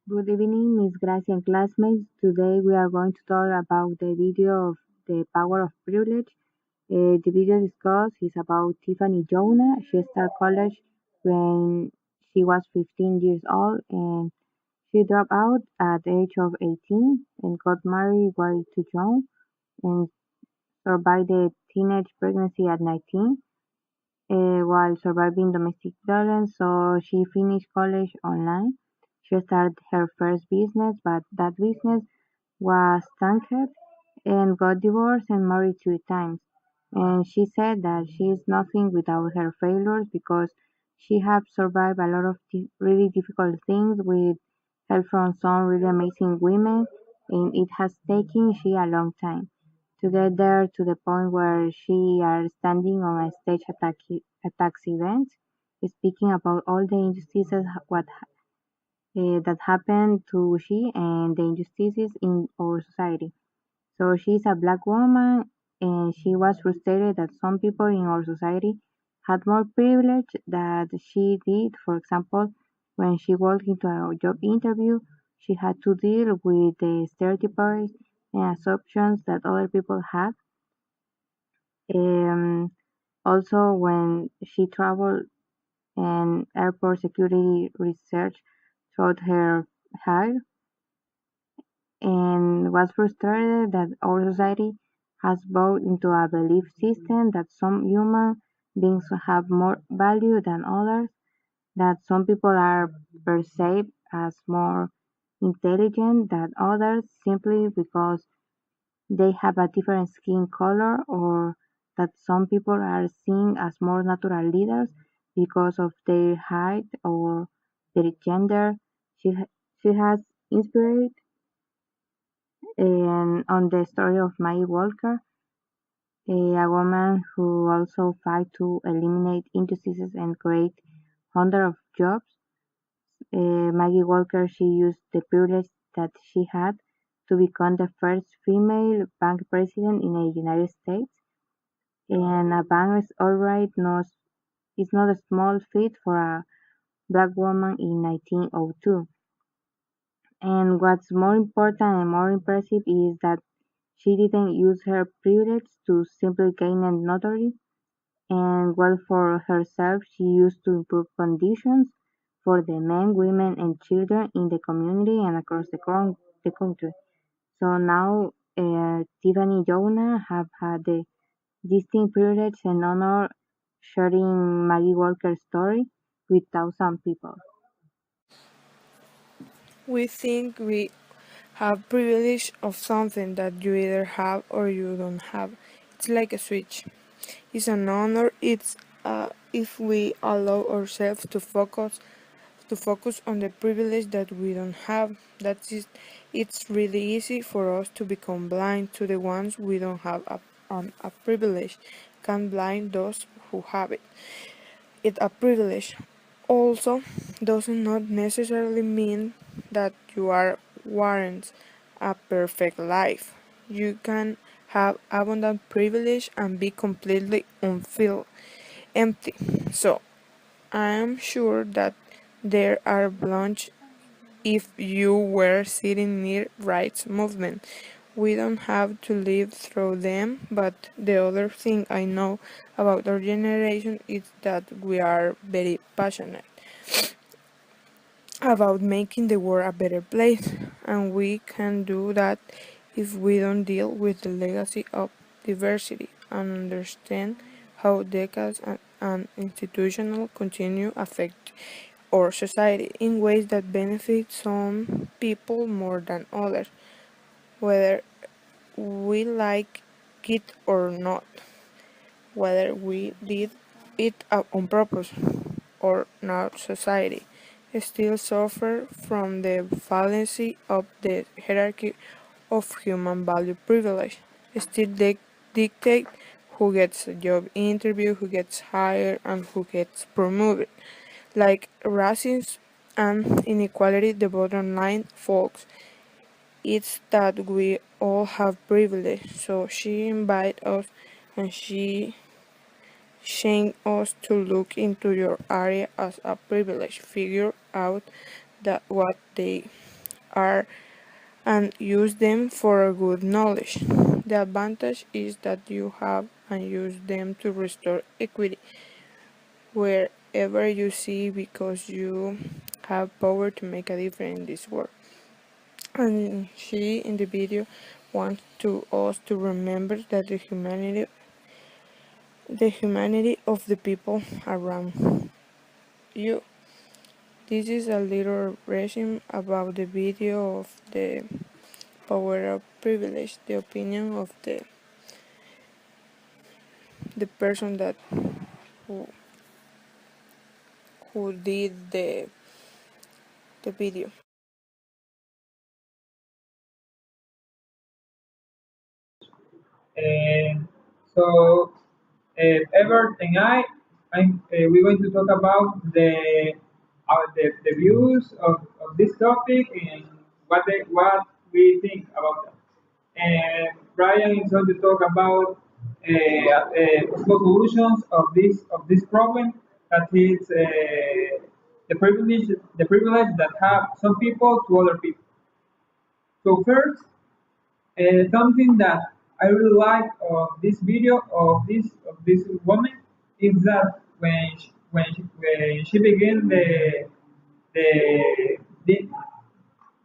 Good evening, Miss Gracia and classmates. Today we are going to talk about the video of the power of privilege. The video discussed is about Tiffany Jonah. She started college when she was 15 years old and she dropped out at the age of 18 and got married way too young and survived the teenage pregnancy at 19 while surviving domestic violence. So she finished college online. She started her first business, but that business was tanked and got divorced and married 3 times. And she said that she is nothing without her failures because she has survived a lot of really difficult things with help from some really amazing women, and it has taken she a long time to get there to the point where she are standing on a stage attacks event, speaking about all the injustices that happened to she and the injustices in our society. So she's a black woman and she was frustrated that some people in our society had more privilege than she did. For example, when she walked into a job interview, she had to deal with the stereotypes and assumptions that other people had. Um, Also, when she traveled and airport security research throughout her hair, and was frustrated that our society has bought into a belief system that some human beings have more value than others, that some people are perceived as more intelligent than others simply because they have a different skin color, or that some people are seen as more natural leaders because of their height or their gender. She, she has inspired and on the story of Maggie Walker, a woman who also fight to eliminate injustices and create hundreds of jobs. Maggie Walker, she used the privilege that she had to become the first female bank president in the United States. And a bank is alright, not, it's not a small feat for a black woman in 1902. And what's more important and more impressive is that she didn't use her privilege to simply gain notoriety and wealth for herself. She used to improve conditions for the men, women, and children in the community and across the country. So now Tiffany Jonah have had the distinct privilege and honor sharing Maggie Walker's story with thousand people. We think we have privilege of something that you either have or you don't have. It's like a switch. It's an honor. It's if we allow ourselves to focus on the privilege that we don't have. That is, it's really easy for us to become blind to the ones we don't have a privilege. Can blind those who have it. It's a privilege. Also, does not necessarily mean that you are warrants a perfect life. You can have abundant privilege and be completely unfilled, empty. So, I am sure that there are blunts if you were sitting near rights movement. We don't have to live through them, but the other thing I know about our generation is that we are very passionate about making the world a better place, and we can do that if we don't deal with the legacy of diversity and understand how decades and institutional continue affect our society in ways that benefit some people more than others, whether we like it or not, whether we did it on purpose or not. Society still suffer from the fallacy of the hierarchy of human value privilege, still dictate who gets a job interview, who gets hired, and who gets promoted. Like racism and inequality, the bottom line, folks, it's that we all have privilege. So she invited us and she shame us to look into your area as a privilege. Figure out that what they are and use them for good knowledge. The advantage is that you have and use them to restore equity wherever you see because you have power to make a difference in this world. And she in the video wants to us to remember that the humanity of the people around you. This is a little resume about the video of the power of privilege, the opinion of the person that who, who did the video. And so, Evert and we're going to talk about the views of this topic and what we think about them. And Bryan is going to talk about possible solutions of this problem that is the privilege that have some people to other people. So first, something that I really like of this video of this woman is that when she began the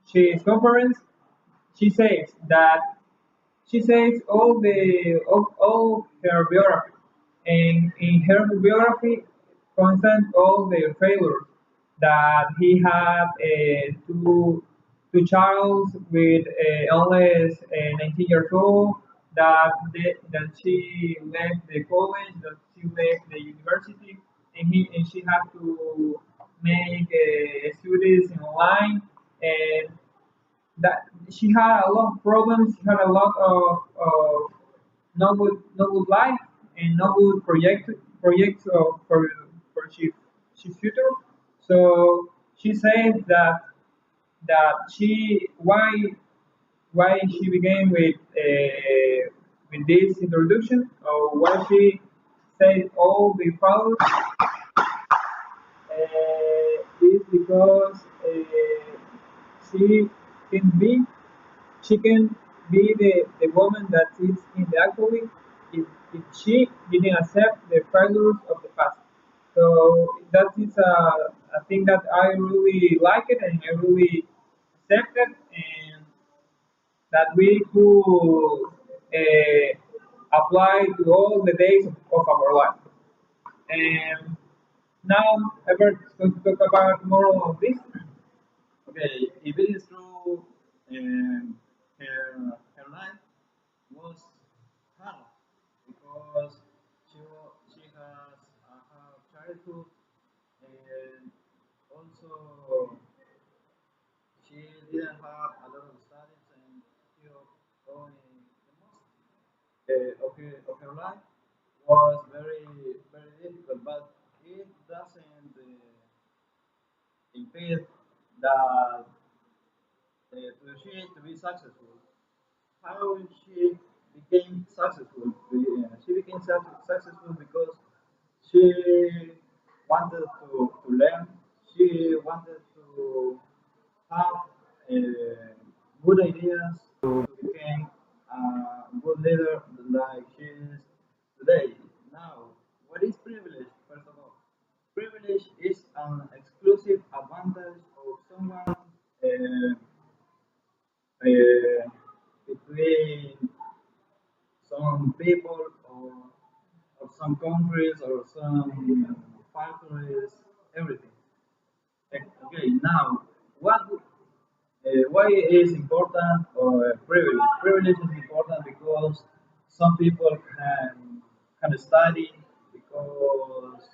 she's conference, she says that she says all her biography, and in her biography contains all the failures that he had two childs with only 19 years old. That she left the college, that she left the university, and she had to make studies online, and that she had a lot of problems. She had a lot of no good life and no good projects for she future. So she said that she why she began with this introduction, or why she said all the fathers is because she can be she can be the woman that is in the actually if she didn't accept the failures of the past. So that is a thing that I really like it and I really accept it, and that we could apply to all the days of our life. And now Evert is going to talk about more of this. Okay, if it is true, her life was hard because she has a hard childhood, and also she didn't have a lot of studies, and she only the most of her life was very difficult, but it doesn't impede that to be successful. How she became successful? She became successful because she wanted to learn. She wanted to have good ideas to become a good leader like she is today. Now, what is privilege? First of all, privilege is an exclusive advantage of someone between some people or some countries or some factories, everything. Okay, now what? Why is important privilege? Privilege is important because some people can study because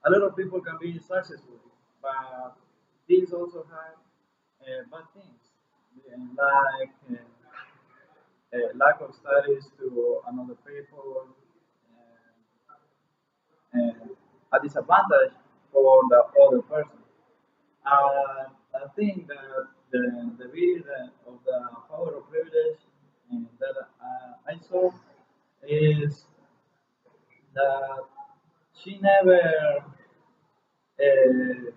a lot of people can be successful, but these also have bad things like lack of studies to another people, a disadvantage for the other person. I think that the video of the power of privilege that I saw is that she never uh,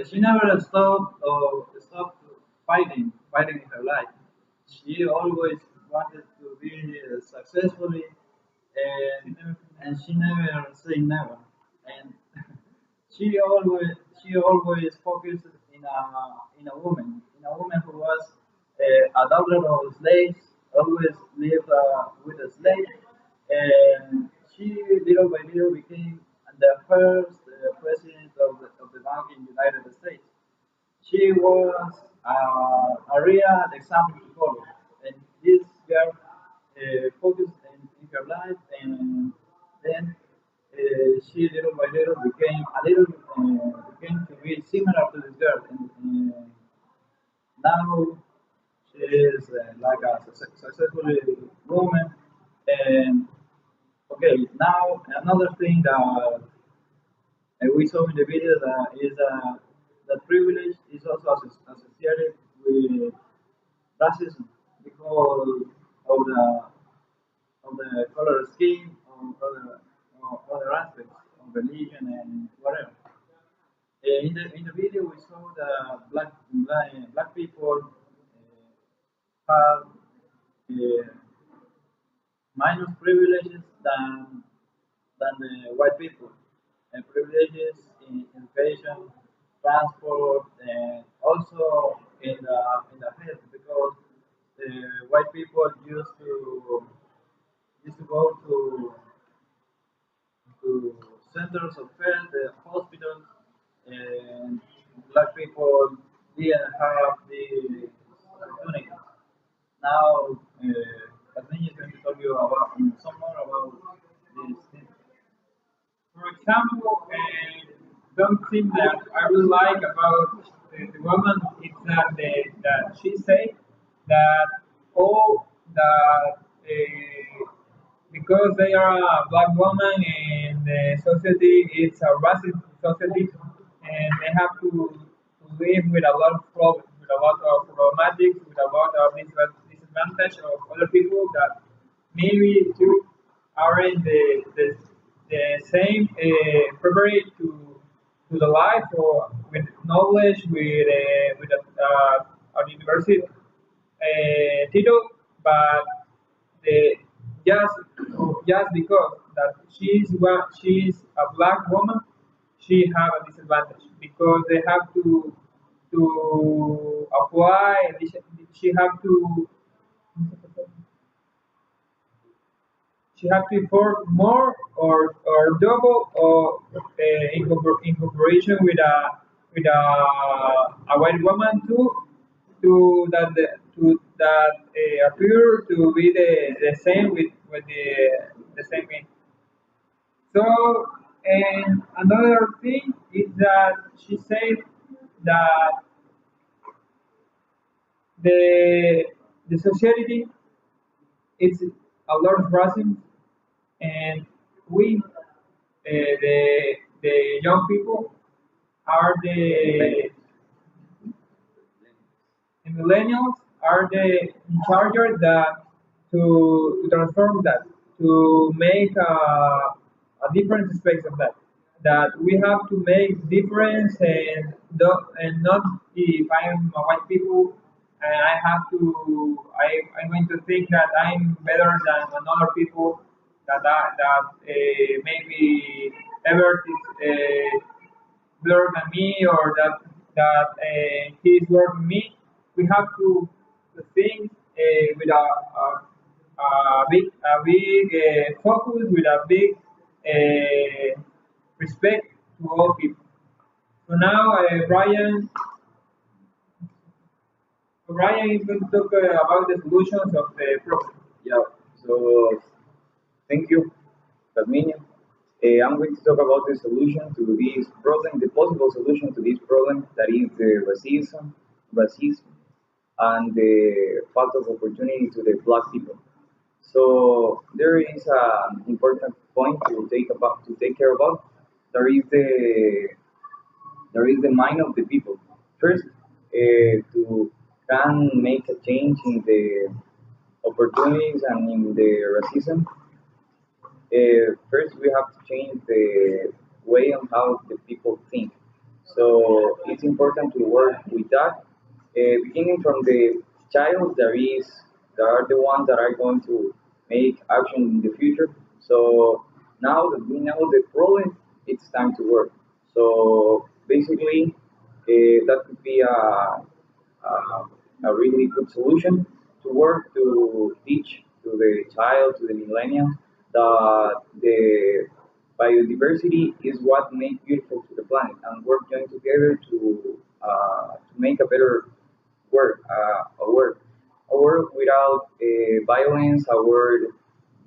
She never stopped fighting in her life. She always wanted to be successfully, and she never say never. And she always focused in a woman who was a daughter of slaves, always lived with a slave, and she little by little became the first president of the bank in the United States. She was a real example to follow, and this girl focused in her life, and then she little by little became to be similar to this girl, and now she is like a successful woman. And okay, now another thing that we saw in the video that privilege is also associated with racism because of the color of skin or other aspects of religion and whatever. In the video, we saw that black people have uh, minus privileges than the white people, and privileges in education, transport, and also in the health because white people used to go to centers of health, hospitals, and black people didn't have the opportunity. Now, Pazmiño is going to tell you about some more about this thing. For example, something that I really like about the woman is that she said that all that because they are a black woman and the society is a racist society and they have to live with a lot of problems, with a lot of problematics, with a lot of disadvantage of other people that maybe too aren't the same prepared to the life or with knowledge with a university title, but the just just because that she's a black woman, she have a disadvantage because they have to apply. She have to she have to effort more or double or in comparison with a white woman too to that appear to be the same with the same mean. So and another thing is that she said that the the society it's a lot of racism and we the young people are the millennials are the in charge that to transform that to make a different aspects of that that we have to make difference and not if I'm a white people and I have to I'm going to think that I'm better than another people that maybe Evert is better than me or that he's better than me. We have to think with a big focus, with a big respect to all people. So now Brian is going to talk about the solutions of the problem. Yeah, so thank you, Pazmiño. I'm going to talk about the solution to this problem, the possible solution to this problem that is the racism, and the fact of opportunity to the black people. So there is an important point to take care about. There is the mind of the people. First, to can make a change in the opportunities and in the racism. First, we have to change way on how the people think. So it's important to work with that. Beginning from the child, there are the ones that are going to make action in the future. So now that we know the problem, it's time to work. So basically, that could be a really good solution to work to teach to the child, to the millennials, that the biodiversity is what makes beautiful to the planet, and we're join together to make a better world, a world without violence, a world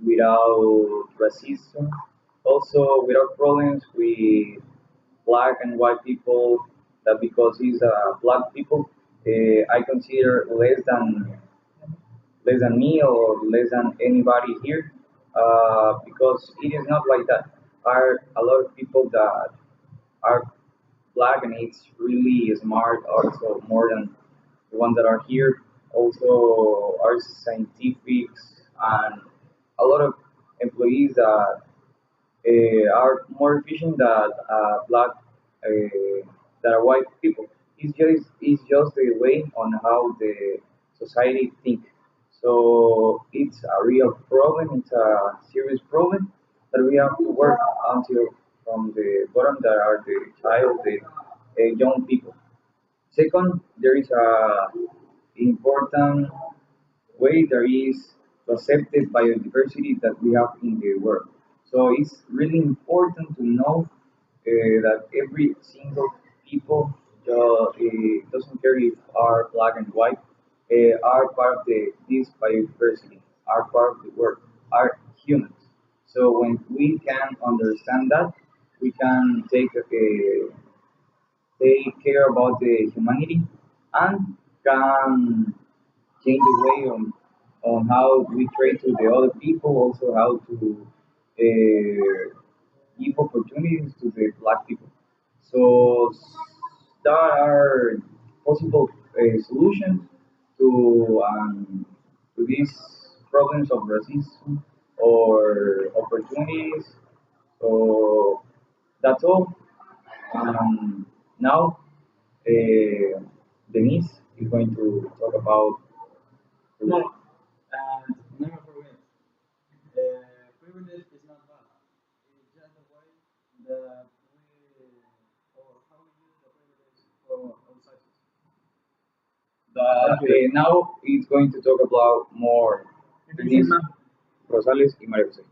without racism, also without problems with black and white people. That because he's a black people, I consider less than me or less than anybody here, because it is not like that. Are a lot of people that are black and it's really smart, also more than the ones that are here. Also, are scientifics and a lot of employees that are more efficient than black than white people. It's just the way on how the society think. So it's a real problem. It's a serious problem that we have to work until from the bottom that are the child, the young people. Second, there is a important way there is to accept the biodiversity that we have in the world. So it's really important to know that every single people doesn't care if are black and white, are part of this biodiversity, are part of the world, are humans. So when we can understand that, we can take care about the humanity and can change the way on how we trade to the other people, also how to give opportunities to the black people. So there are possible solutions to these problems of racism or opportunities. So that's all. Now, Denise is going to talk about. No, and never forget, privilege is not bad. It's just the way that we, or how we use the privilege for our success. That now he's going to talk about more Denise, Rosales, y María José.